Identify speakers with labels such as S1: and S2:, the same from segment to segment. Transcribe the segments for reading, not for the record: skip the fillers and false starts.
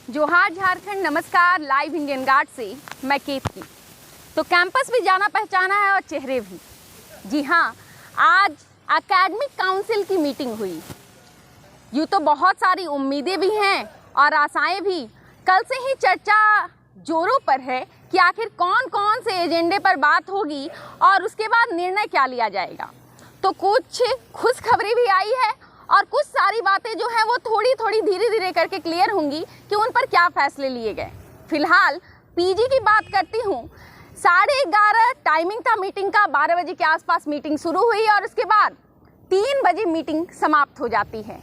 S1: जोहार झारखंड, नमस्कार। Live Indian guard से मैं केतकी। तो कैंपस भी जाना पहचाना है और चेहरे भी। जी हाँ, आज एकेडमिक काउंसिल की मीटिंग हुई। यूँ तो बहुत सारी उम्मीदें भी हैं और आशाएं भी। कल से ही चर्चा जोरों पर है कि आखिर कौन कौन से एजेंडे पर बात होगी और उसके बाद निर्णय क्या लिया जाएगा। तो कुछ खुशखबरी भी आई है और कुछ सारी बातें जो हैं वो थोड़ी थोड़ी धीरे धीरे करके क्लियर होंगी कि उन पर क्या फैसले लिए गए। फिलहाल पीजी की बात करती हूँ। 11:30 टाइमिंग था मीटिंग का, 12 बजे के आसपास मीटिंग शुरू हुई और उसके बाद 3 बजे मीटिंग समाप्त हो जाती है।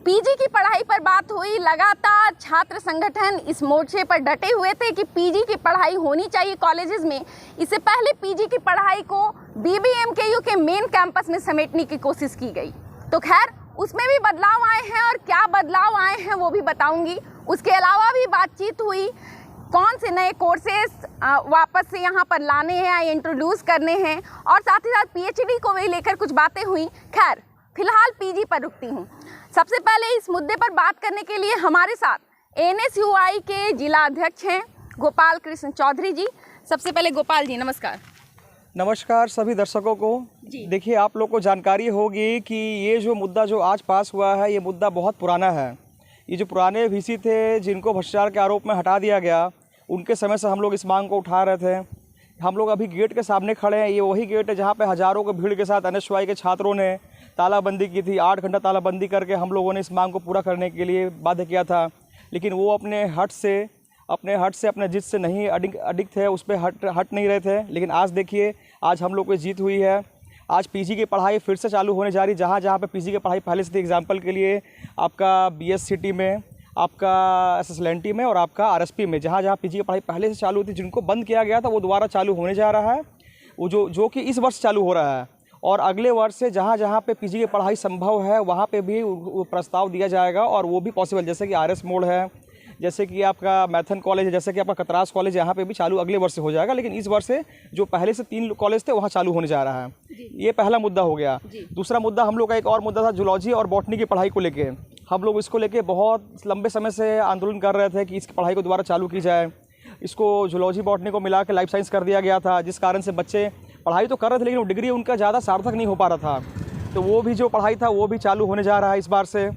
S1: पीजी की पढ़ाई पर बात हुई। लगातार छात्र संगठन इस मोर्चे पर डटे हुए थे कि पीजी की पढ़ाई होनी चाहिए कॉलेजेस में। इससे पहले पीजी की पढ़ाई को बीबीएमकेयू के मेन कैंपस में समेटने की कोशिश की गई। तो खैर, उसमें भी बदलाव आए हैं और क्या बदलाव आए हैं वो भी बताऊंगी। उसके अलावा भी बातचीत हुई, कौन से नए कोर्सेस वापस से यहाँ पर लाने हैं या इंट्रोड्यूस करने हैं, और साथ ही साथ पीएचडी को भी लेकर कुछ बातें हुई। खैर, फिलहाल पीजी पर रुकती हूँ। सबसे पहले इस मुद्दे पर बात करने के लिए हमारे साथ एनएसयूआई के जिला अध्यक्ष हैं गोपाल कृष्ण चौधरी जी। सबसे पहले गोपाल जी, नमस्कार।
S2: नमस्कार सभी दर्शकों को। देखिए, आप लोग को जानकारी होगी कि ये जो मुद्दा जो आज पास हुआ है, ये मुद्दा बहुत पुराना है। ये जो पुराने वीसी थे जिनको भ्रष्टाचार के आरोप में हटा दिया गया, उनके समय से हम लोग इस मांग को उठा रहे थे। हम लोग अभी गेट के सामने खड़े हैं। ये वही गेट है जहाँ पे हज़ारों की भीड़ के साथ एनएसयूआई के छात्रों ने तालाबंदी की थी। 8 घंटा तालाबंदी करके हम लोगों ने इस मांग को पूरा करने के लिए बाध्य किया था, लेकिन वो अपने हट से अपने जिद से नहीं अडिग थे, उस पर हट नहीं रहे थे। लेकिन आज देखिए, आज हम लोग को जीत हुई है। आज पीजी की पढ़ाई फिर से चालू होने जा रही। जहाँ पे पीजी की पढ़ाई पहले से थी, एग्जाम्पल के लिए आपका बीएससीटी में, आपका एसएसएलएनटी में और आपका आरएसपी में, जहाँ पीजी की पढ़ाई पहले से चालू थी, जिनको बंद किया गया था, वो दोबारा चालू होने जा रहा है। वो जो कि इस वर्ष चालू हो रहा है। और अगले वर्ष से जहाँ पे पीजी की पढ़ाई संभव है, वहाँ पे भी प्रस्ताव दिया जाएगा और वो भी पॉसिबल, जैसे कि आरएस मोड़ है, जैसे कि आपका मैथन कॉलेज है, जैसे कि आपका कतरास कॉलेज, यहाँ पे भी चालू अगले वर्ष से हो जाएगा। लेकिन इस वर्ष से जो पहले से 3 कॉलेज थे वहाँ चालू होने जा रहा है। ये पहला मुद्दा हो गया। दूसरा मुद्दा, हम लोग का एक और मुद्दा था जूलॉजी और बॉटनी की पढ़ाई को लेके। हम लोग इसको लेके बहुत लंबे समय से आंदोलन कर रहे थे कि इसकी पढ़ाई को दोबारा चालू की जाए। इसको जूलॉजी बॉटनी को मिला के लाइफ साइंस कर दिया गया था, जिस कारण से बच्चे पढ़ाई तो कर रहे थे लेकिन वो डिग्री उनका ज़्यादा सार्थक नहीं हो पा रहा था। तो वो भी जो पढ़ाई था वो भी चालू होने जा रहा है इस बार से।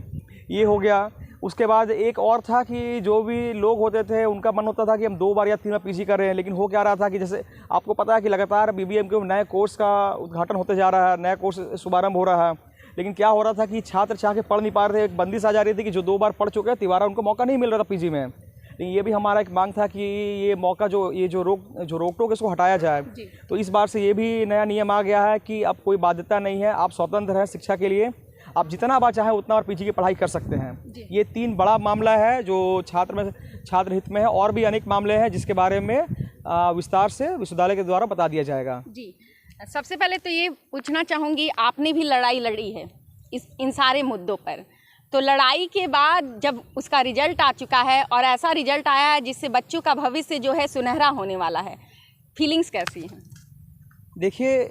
S2: ये हो गया। उसके बाद एक और था कि जो भी लोग होते थे उनका मन होता था कि हम 2 बार या 3 बार पीजी कर रहे हैं, लेकिन हो क्या रहा था कि जैसे आपको पता है कि लगातार बीबीएम के नए कोर्स का उद्घाटन होते जा रहा है, नया कोर्स शुभारंभ हो रहा है। लेकिन क्या हो रहा था कि छात्र चाह के पढ़ नहीं पा रहे थे। एक बंदिश आ जा रही थी कि जो 2 बार पढ़ चुके हैं, तिबारा उनको मौका नहीं मिल रहा था पीजी में। लेकिन ये भी हमारा एक मांग था कि ये मौका जो रोक टोक इसको हटाया जाए। तो इस बार से ये भी नया नियम आ गया है कि अब कोई बाध्यता नहीं है, आप स्वतंत्र हैं शिक्षा के लिए। आप जितना बार चाहें उतना और पीजी की पढ़ाई कर सकते हैं। ये 3 बड़ा मामला है जो छात्र हित में है। और भी अनेक मामले हैं जिसके बारे में विस्तार से विश्वविद्यालय के द्वारा बता दिया जाएगा।
S1: जी, सबसे पहले तो ये पूछना चाहूँगी, आपने भी लड़ाई लड़ी है इन सारे मुद्दों पर। तो लड़ाई के बाद जब उसका रिजल्ट आ चुका है और ऐसा रिजल्ट आया है जिससे बच्चों का भविष्य जो है सुनहरा होने वाला है, फीलिंग्स कैसी हैं?
S2: देखिए,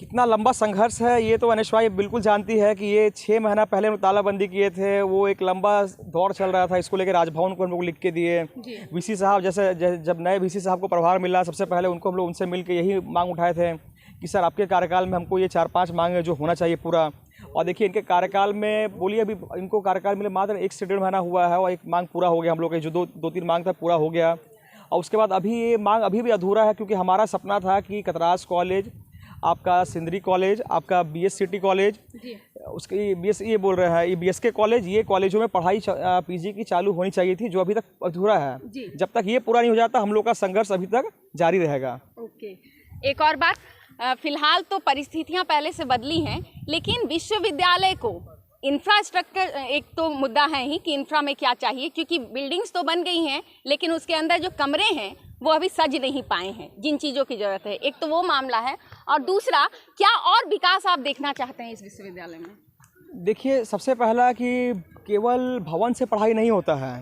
S2: कितना लंबा संघर्ष है ये तो एनएसयूआई बिल्कुल जानती है कि ये 6 महीना पहले हम तालाबंदी किए थे। वो एक लंबा दौर चल रहा था। इसको लेकर राजभवन को हम लोग लिख के दिए। वीसी साहब जब नए वीसी साहब को प्रभार मिला, सबसे पहले हम लोग उनसे मिल के यही मांग उठाए थे कि सर, आपके कार्यकाल में हमको ये 4-5 मांग जो होना चाहिए पूरा। और देखिए, इनके कार्यकाल में बोलिए अभी इनको कार्यकाल मिले मात्र 1 से 1.5 महीना हुआ है और एक मांग पूरा हो गया। हम लोग के जो 2-3 मांग था पूरा हो गया। और उसके बाद अभी ये मांग अभी भी अधूरा है, क्योंकि हमारा सपना था कि कतरास कॉलेज, आपका सिंदरी कॉलेज, आपका बीएससीटी कॉलेज, उसकी ये बोल रहे हैं ये बीएसके कॉलेज, ये कॉलेजों में पढ़ाई पीजी की चालू होनी चाहिए थी, जो अभी तक अधूरा है। जब तक ये पूरा नहीं हो जाता हम लोग का संघर्ष अभी तक जारी रहेगा।
S1: ओके, एक और बात, फिलहाल तो परिस्थितियां पहले से बदली हैं, लेकिन विश्वविद्यालय को इंफ्रास्ट्रक्चर एक तो मुद्दा है ही कि इंफ्रा में क्या चाहिए, क्योंकि बिल्डिंग्स तो बन गई हैं लेकिन उसके अंदर जो कमरे हैं वो अभी सज नहीं पाए हैं, जिन चीज़ों की ज़रूरत है। एक तो वो मामला है, और दूसरा, क्या और विकास आप देखना चाहते हैं इस विश्वविद्यालय में?
S2: देखिए, सबसे पहला कि केवल भवन से पढ़ाई नहीं होता है।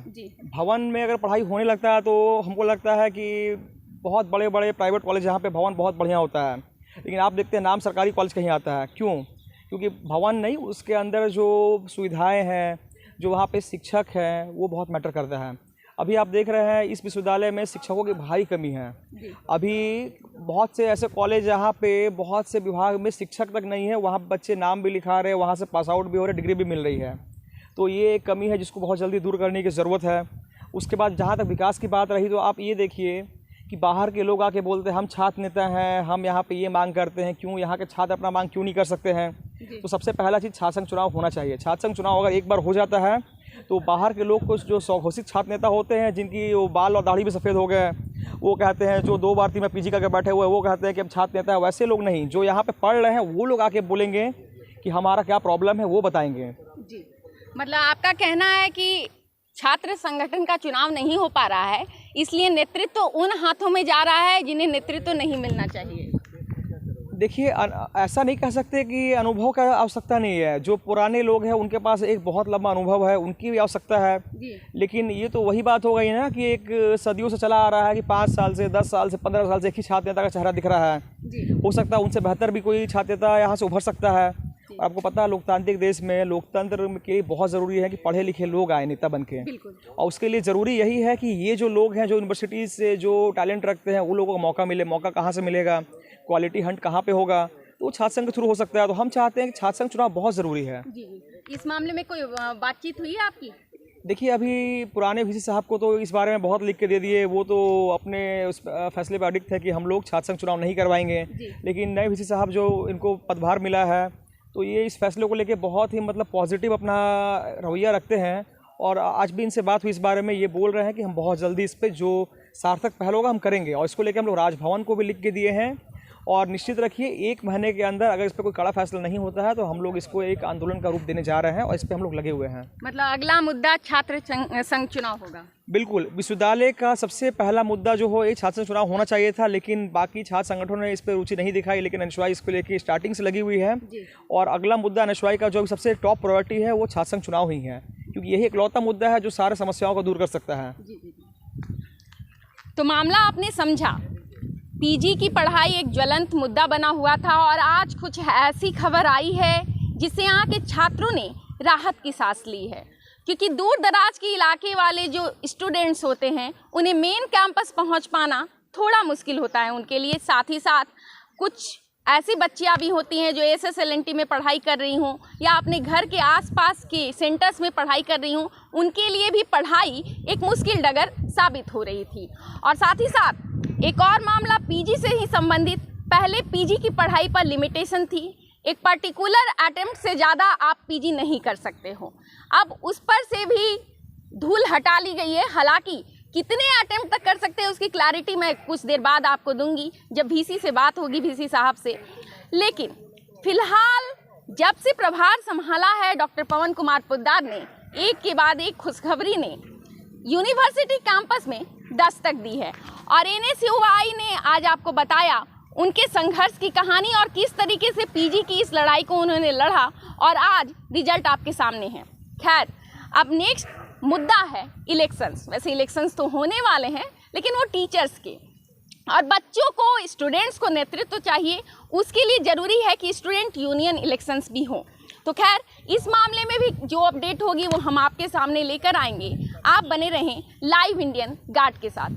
S2: भवन में अगर पढ़ाई होने लगता है तो हमको लगता है कि बहुत बड़े बड़े प्राइवेट कॉलेज जहाँ पे भवन बहुत बढ़िया होता है, लेकिन आप देखते हैं नाम सरकारी कॉलेज कहीं आता है। क्यों? क्योंकि भवन नहीं, उसके अंदर जो सुविधाएं हैं, जो वहाँ पे शिक्षक हैं वो बहुत मैटर करता है। अभी आप देख रहे हैं इस विश्वविद्यालय में शिक्षकों की भारी कमी है। अभी बहुत से ऐसे कॉलेज जहाँ पे बहुत से विभाग में शिक्षक तक नहीं है, वहाँ बच्चे नाम भी लिखा रहे हैं, वहाँ से पास आउट भी हो रहे, डिग्री भी मिल रही है। तो ये एक कमी है जिसको बहुत जल्दी दूर करने की ज़रूरत है। उसके बाद जहाँ तक विकास की बात रही, तो आप ये देखिए कि बाहर के लोग आके बोलते हैं हम छात्र नेता हैं, हम यहाँ पे ये मांग करते हैं, क्यों यहाँ के छात्र अपना मांग क्यों नहीं कर सकते हैं। तो सबसे पहला चीज़ छात्र संघ चुनाव होना चाहिए। छात्र संघ चुनाव अगर एक बार हो जाता है तो बाहर के लोग कुछ जो स्वघोषित छात्र नेता होते हैं, जिनकी वो बाल और दाढ़ी भी सफ़ेद हो गए, वो कहते हैं, जो 2 बार 3 बार पीजी करके बैठे हुए हैं, वो कहते हैं कि हम छात्र नेता है। वैसे लोग नहीं, जो यहाँ पे पढ़ रहे हैं वो लोग आके बोलेंगे कि हमारा क्या प्रॉब्लम है, वो बताएंगे।
S1: जी, मतलब आपका कहना है कि छात्र संगठन का चुनाव नहीं हो पा रहा है, इसलिए नेतृत्व उन हाथों में जा रहा है जिन्हें नेतृत्व नहीं मिलना चाहिए।
S2: देखिए, ऐसा नहीं कह सकते कि अनुभव का आवश्यकता नहीं है। जो पुराने लोग हैं उनके पास एक बहुत लंबा अनुभव है, उनकी भी आवश्यकता है। लेकिन ये तो वही बात हो गई ना कि एक सदियों से चला आ रहा है कि 5 साल से 10 साल से 15 साल से एक ही छात्र नेता का चेहरा दिख रहा है। हो सकता है उनसे बेहतर भी कोई छात्र नेता यहाँ से उभर सकता है। और आपको पता है लोकतांत्रिक देश में लोकतंत्र के लिए बहुत ज़रूरी है कि पढ़े लिखे लोग आए नेता बन के। और उसके लिए ज़रूरी यही है कि ये जो लोग हैं, जो यूनिवर्सिटीज़ से जो टैलेंट रखते हैं, वो लोगों को मौका मिले। मौका कहाँ से मिलेगा, क्वालिटी हंट कहाँ पे होगा, तो वो छात्र संघ के थ्रू हो सकता है। तो हम चाहते हैं कि छात्र संघ चुनाव बहुत ज़रूरी है।
S1: जी, इस मामले में कोई बातचीत हुई है आपकी?
S2: देखिए, अभी पुराने वीसी साहब को तो इस बारे में बहुत लिख के दे दिए, वो तो अपने उस फैसले पर अडिग थे कि हम लोग छात्र संघ चुनाव नहीं करवाएंगे। लेकिन नए वीसी साहब जो इनको पदभार मिला है, तो ये इस फैसले को लेके बहुत ही मतलब पॉजिटिव अपना रवैया रखते हैं। और आज भी इनसे बात हुई इस बारे में, ये बोल रहे हैं कि हम बहुत जल्दी इस पर जो सार्थक पहल होगा हम करेंगे। और इसको लेकर हम लोग राजभवन को भी लिख के दिए हैं। और निश्चित रखिए 1 महीने के अंदर अगर इस पर कोई कड़ा फैसला नहीं होता है तो हम लोग इसको एक आंदोलन का रूप देने जा रहे हैं और इस पर हम लोग लगे हुए हैं।
S1: मतलब अगला मुद्दा छात्र संघ चुनाव होगा? बिल्कुल,
S2: विश्वविद्यालय का सबसे पहला मुद्दा जो हो, एक छात्र संघ चुनाव होना चाहिए था। लेकिन बाकी छात्र संगठनों ने इस पर रुचि नहीं दिखाई। लेकिन एनएसयूआई इसको लेकर स्टार्टिंग से लगी हुई है। और अगला मुद्दा एनएसयूआई का जो सबसे टॉप प्रायोरिटी है वो छात्र संघ चुनाव ही है, क्योंकि यही इकलौता मुद्दा है जो सारे समस्याओं को दूर कर सकता है।
S1: तो मामला आपने समझा, पीजी की पढ़ाई एक ज्वलंत मुद्दा बना हुआ था और आज कुछ ऐसी खबर आई है जिससे यहाँ के छात्रों ने राहत की सांस ली है। क्योंकि दूर दराज के इलाके वाले जो स्टूडेंट्स होते हैं उन्हें मेन कैंपस पहुँच पाना थोड़ा मुश्किल होता है उनके लिए। साथ ही साथ कुछ ऐसी बच्चियाँ भी होती हैं जो SSLNT में पढ़ाई कर रही हों या अपने घर के आसपास के सेंटर्स में पढ़ाई कर रही हों, उनके लिए भी पढ़ाई एक मुश्किल डगर साबित हो रही थी। और साथ ही साथ एक और मामला पीजी से ही संबंधित, पहले पीजी की पढ़ाई पर लिमिटेशन थी, एक पर्टिकुलर अटेम्प्ट से ज़्यादा आप पीजी नहीं कर सकते हो। अब उस पर से भी धूल हटा ली गई है। हालांकि कितने अटेम्प्ट तक कर सकते हैं उसकी क्लैरिटी मैं कुछ देर बाद आपको दूंगी जब वीसी से बात होगी, वीसी साहब से। लेकिन फिलहाल जब से प्रभार संभाला है डॉक्टर पवन कुमार पोद्दार ने, एक के बाद एक खुशखबरी ने यूनिवर्सिटी कैंपस में दस्तक दी है। और एनएसयूआई ने आज आपको बताया उनके संघर्ष की कहानी और किस तरीके से पीजी की इस लड़ाई को उन्होंने लड़ा और आज रिजल्ट आपके सामने है। खैर, अब नेक्स्ट मुद्दा है इलेक्शंस। वैसे इलेक्शंस तो होने वाले हैं, लेकिन वो टीचर्स के और बच्चों को, स्टूडेंट्स को नेतृत्व चाहिए। उसके लिए ज़रूरी है कि स्टूडेंट यूनियन इलेक्शंस भी हों। तो खैर, इस मामले में भी जो अपडेट होगी वो हम आपके सामने लेकर आएंगे। आप बने रहें लाइव इंडियन गार्ड के साथ।